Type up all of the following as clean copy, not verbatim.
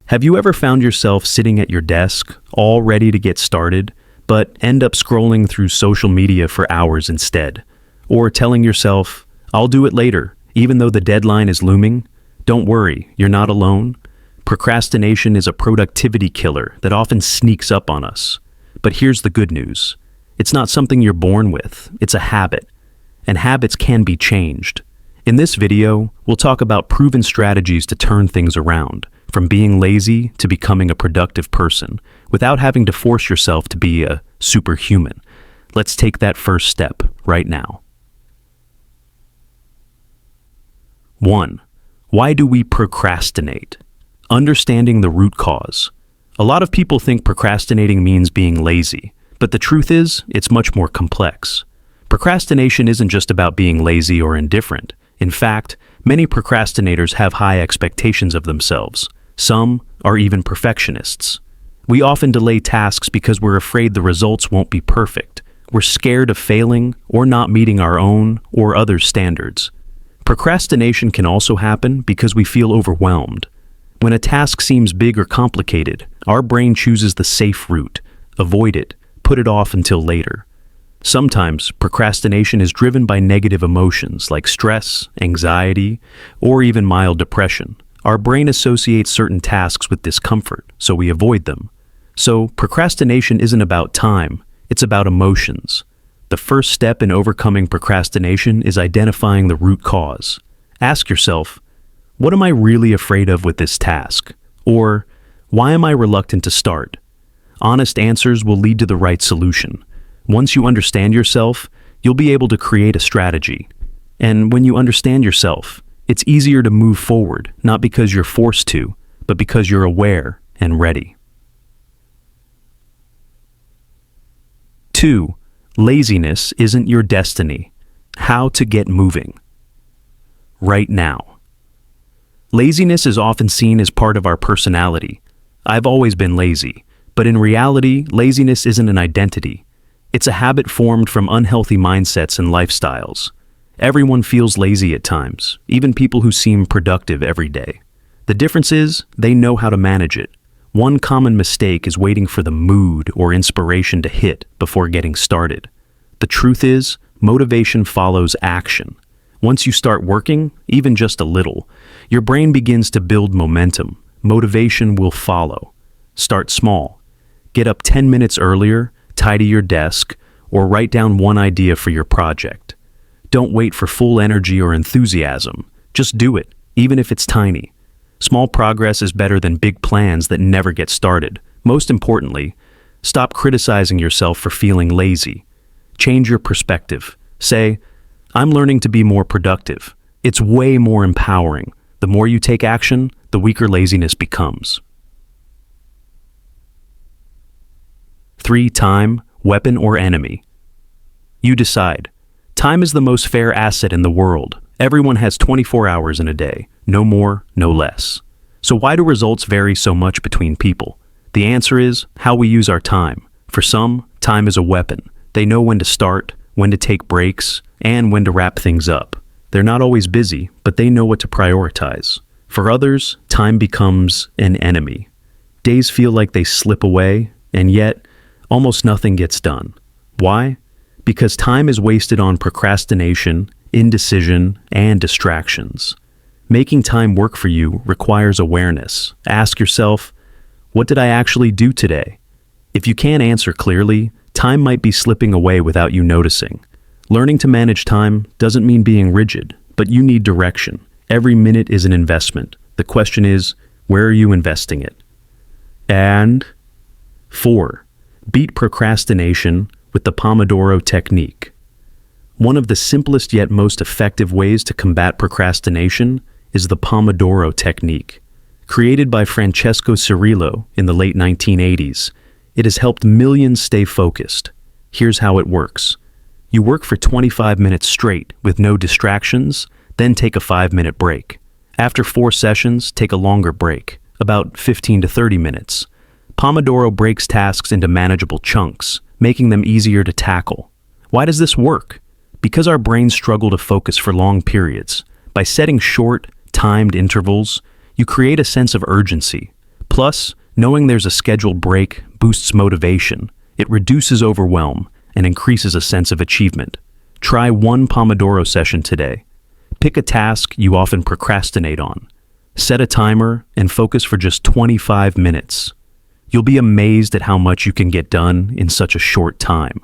Have you ever found yourself sitting at your desk, all ready to get started, but end up scrolling through social media for hours instead? Or telling yourself, I'll do it later, even though the deadline is looming? Don't worry, you're not alone. Procrastination is a productivity killer that often sneaks up on us. But here's the good news. It's not something you're born with, it's a habit. And habits can be changed. In this video, we'll talk about proven strategies to turn things around, from being lazy to becoming a productive person, without having to force yourself to be a superhuman. Let's take that first step right now. 1. Why do we procrastinate? Understanding the root cause. A lot of people think procrastinating means being lazy, but the truth is, it's much more complex. Procrastination isn't just about being lazy or indifferent. In fact, many procrastinators have high expectations of themselves. Some are even perfectionists. We often delay tasks because we're afraid the results won't be perfect. We're scared of failing or not meeting our own or others' standards. Procrastination can also happen because we feel overwhelmed. When a task seems big or complicated, our brain chooses the safe route, avoid it, put it off until later. Sometimes, procrastination is driven by negative emotions like stress, anxiety, or even mild depression. Our brain associates certain tasks with discomfort, so we avoid them. So, procrastination isn't about time, it's about emotions. The first step in overcoming procrastination is identifying the root cause. Ask yourself, what am I really afraid of with this task? Or, why am I reluctant to start? Honest answers will lead to the right solution. Once you understand yourself, you'll be able to create a strategy. And when you understand yourself, it's easier to move forward, not because you're forced to, but because you're aware and ready. 2. Laziness isn't your destiny. How to get moving. Right now. Laziness is often seen as part of our personality. I've always been lazy, but in reality, laziness isn't an identity. It's a habit formed from unhealthy mindsets and lifestyles. Everyone feels lazy at times, even people who seem productive every day. The difference is, they know how to manage it. One common mistake is waiting for the mood or inspiration to hit before getting started. The truth is, motivation follows action. Once you start working, even just a little, your brain begins to build momentum. Motivation will follow. Start small. Get up 10 minutes earlier, tidy your desk, or write down one idea for your project. Don't wait for full energy or enthusiasm. Just do it, even if it's tiny. Small progress is better than big plans that never get started. Most importantly, stop criticizing yourself for feeling lazy. Change your perspective. Say, I'm learning to be more productive. It's way more empowering. The more you take action, the weaker laziness becomes. 3. Time, weapon or enemy. You decide. Time is the most fair asset in the world. Everyone has 24 hours in a day, no more, no less. So why do results vary so much between people? The answer is how we use our time. For some, time is a weapon. They know when to start, when to take breaks, and when to wrap things up. They're not always busy, but they know what to prioritize. For others, time becomes an enemy. Days feel like they slip away, and yet, almost nothing gets done. Why? Because time is wasted on procrastination, indecision, and distractions. Making time work for you requires awareness. Ask yourself, what did I actually do today? If you can't answer clearly, time might be slipping away without you noticing. Learning to manage time doesn't mean being rigid, but you need direction. Every minute is an investment. The question is, where are you investing it? And 4. Beat procrastination with the Pomodoro Technique. One of the simplest yet most effective ways to combat procrastination is the Pomodoro Technique. Created by Francesco Cirillo in the late 1980s, it has helped millions stay focused. Here's how it works. You work for 25 minutes straight with no distractions, then take a 5-minute break. After 4 sessions, take a longer break, about 15 to 30 minutes. Pomodoro breaks tasks into manageable chunks, making them easier to tackle. Why does this work? Because our brains struggle to focus for long periods. By setting short, timed intervals, you create a sense of urgency. Plus, knowing there's a scheduled break boosts motivation. It reduces overwhelm and increases a sense of achievement. Try one Pomodoro session today. Pick a task you often procrastinate on. Set a timer and focus for just 25 minutes. You'll be amazed at how much you can get done in such a short time.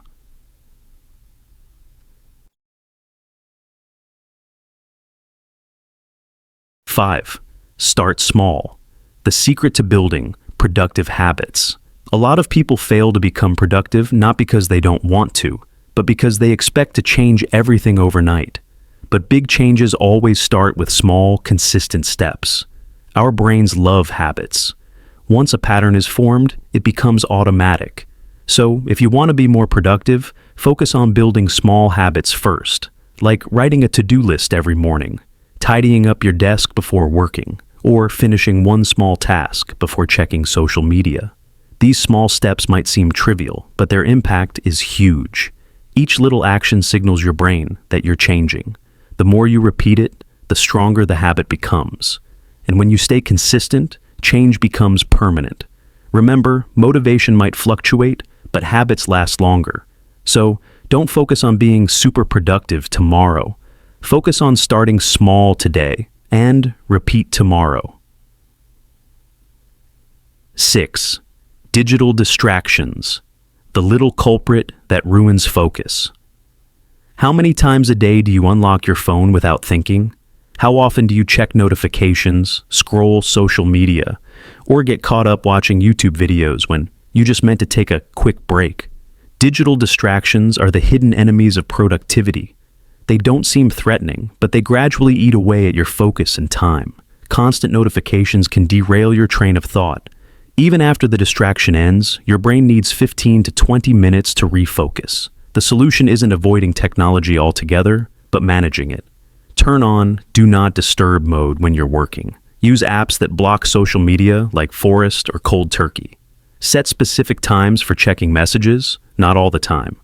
5. Start small. The secret to building productive habits. A lot of people fail to become productive not because they don't want to, but because they expect to change everything overnight. But big changes always start with small, consistent steps. Our brains love habits. Once a pattern is formed, it becomes automatic. So, if you want to be more productive, focus on building small habits first, like writing a to-do list every morning, tidying up your desk before working, or finishing one small task before checking social media. These small steps might seem trivial, but their impact is huge. Each little action signals your brain that you're changing. The more you repeat it, the stronger the habit becomes. And when you stay consistent, change becomes permanent. Remember, motivation might fluctuate, but habits last longer. So, don't focus on being super productive tomorrow. Focus on starting small today and repeat tomorrow. 6. Digital distractions. The little culprit that ruins focus. How many times a day do you unlock your phone without thinking? How often do you check notifications, scroll social media, or get caught up watching YouTube videos when you just meant to take a quick break? Digital distractions are the hidden enemies of productivity. They don't seem threatening, but they gradually eat away at your focus and time. Constant notifications can derail your train of thought. Even after the distraction ends, your brain needs 15 to 20 minutes to refocus. The solution isn't avoiding technology altogether, but managing it. Turn on Do Not Disturb mode when you're working. Use apps that block social media like Forest or Cold Turkey. Set specific times for checking messages, not all the time.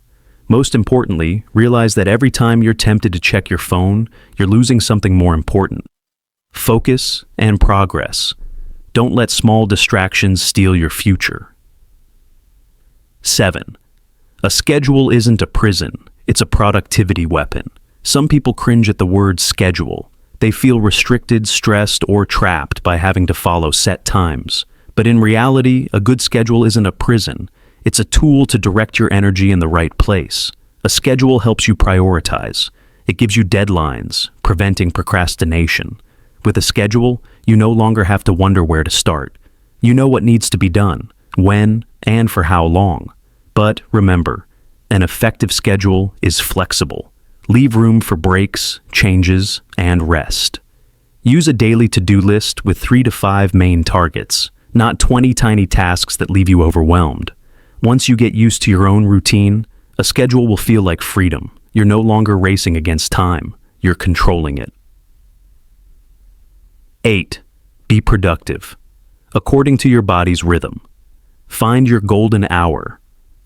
Most importantly, realize that every time you're tempted to check your phone, you're losing something more important: focus and progress. Don't let small distractions steal your future. 7. A schedule isn't a prison, it's a productivity weapon. Some people cringe at the word schedule. They feel restricted, stressed, or trapped by having to follow set times. But in reality, a good schedule isn't a prison. It's a tool to direct your energy in the right place. A schedule helps you prioritize. It gives you deadlines, preventing procrastination. With a schedule, you no longer have to wonder where to start. You know what needs to be done, when, and for how long. But remember, an effective schedule is flexible. Leave room for breaks, changes, and rest. Use a daily to-do list with 3 to 5 main targets, not 20 tiny tasks that leave you overwhelmed. Once you get used to your own routine, a schedule will feel like freedom. You're no longer racing against time. You're controlling it. 8. Be productive. According to your body's rhythm. Find your golden hour.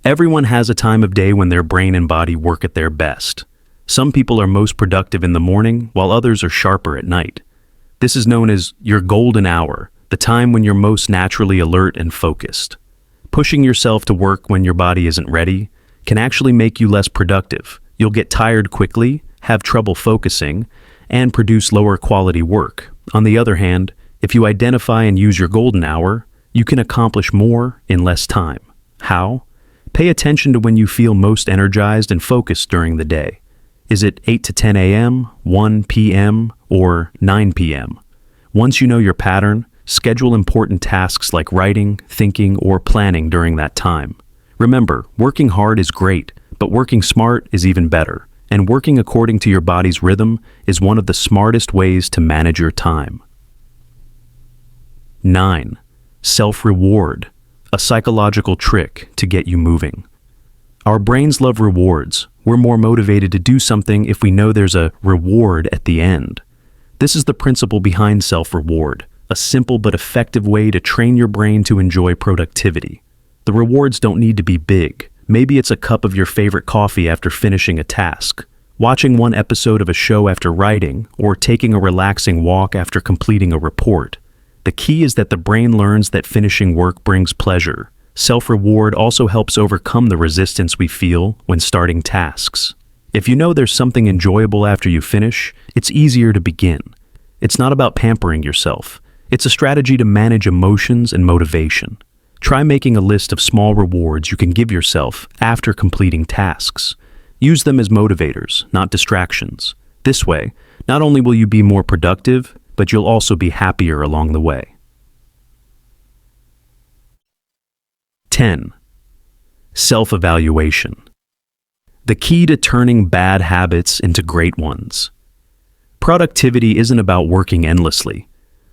Everyone has a time of day when their brain and body work at their best. Some people are most productive in the morning, while others are sharper at night. This is known as your golden hour, the time when you're most naturally alert and focused. Pushing yourself to work when your body isn't ready can actually make you less productive. You'll get tired quickly, have trouble focusing, and produce lower quality work. On the other hand, if you identify and use your golden hour, you can accomplish more in less time. How? Pay attention to when you feel most energized and focused during the day. Is it 8 to 10 a.m., 1 p.m., or 9 p.m.? Once you know your pattern, schedule important tasks like writing, thinking, or planning during that time. Remember, working hard is great, but working smart is even better. And working according to your body's rhythm is one of the smartest ways to manage your time. 9. Self-reward, a psychological trick to get you moving. Our brains love rewards. We're more motivated to do something if we know there's a reward at the end. This is the principle behind self-reward, a simple but effective way to train your brain to enjoy productivity. The rewards don't need to be big. Maybe it's a cup of your favorite coffee after finishing a task, watching one episode of a show after writing, or taking a relaxing walk after completing a report. The key is that the brain learns that finishing work brings pleasure. Self-reward also helps overcome the resistance we feel when starting tasks. If you know there's something enjoyable after you finish, it's easier to begin. It's not about pampering yourself. It's a strategy to manage emotions and motivation. Try making a list of small rewards you can give yourself after completing tasks. Use them as motivators, not distractions. This way, not only will you be more productive, but you'll also be happier along the way. 10. Self-evaluation. The key to turning bad habits into great ones. Productivity isn't about working endlessly.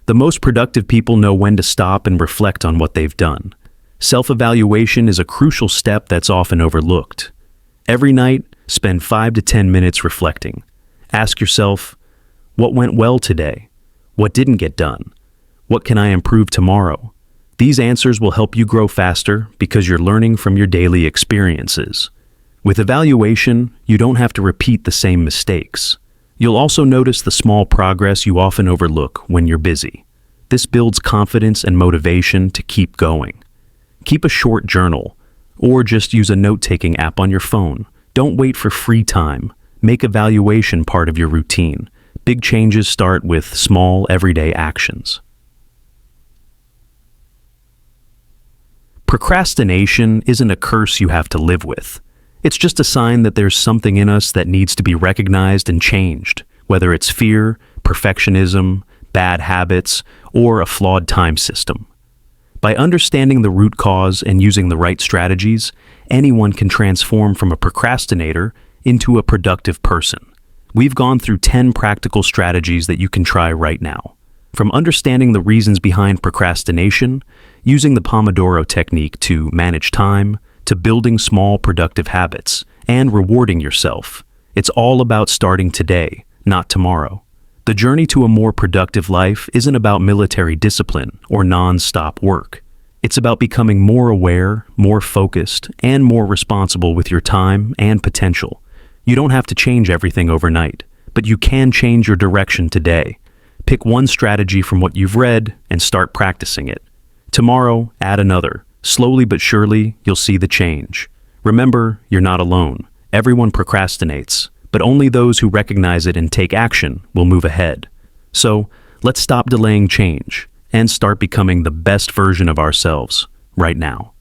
The most productive people know when to stop and reflect on what they've done. Self-evaluation is a crucial step that's often overlooked. Every night, spend 5 to 10 minutes reflecting. Ask yourself, what went well today? What didn't get done? What can I improve tomorrow? These answers will help you grow faster because you're learning from your daily experiences. With evaluation, you don't have to repeat the same mistakes. You'll also notice the small progress you often overlook when you're busy. This builds confidence and motivation to keep going. Keep a short journal, or just use a note-taking app on your phone. Don't wait for free time. Make evaluation part of your routine. Big changes start with small, everyday actions. Procrastination isn't a curse you have to live with. It's just a sign that there's something in us that needs to be recognized and changed, whether it's fear, perfectionism, bad habits, or a flawed time system. By understanding the root cause and using the right strategies, anyone can transform from a procrastinator into a productive person. We've gone through 10 practical strategies that you can try right now. From understanding the reasons behind procrastination, using the Pomodoro Technique to manage time, to building small productive habits, and rewarding yourself. It's all about starting today, not tomorrow. The journey to a more productive life isn't about military discipline or non-stop work. It's about becoming more aware, more focused, and more responsible with your time and potential. You don't have to change everything overnight, but you can change your direction today. Pick one strategy from what you've read and start practicing it. Tomorrow, add another. Slowly but surely, you'll see the change. Remember, you're not alone. Everyone procrastinates, but only those who recognize it and take action will move ahead. So, let's stop delaying change and start becoming the best version of ourselves right now.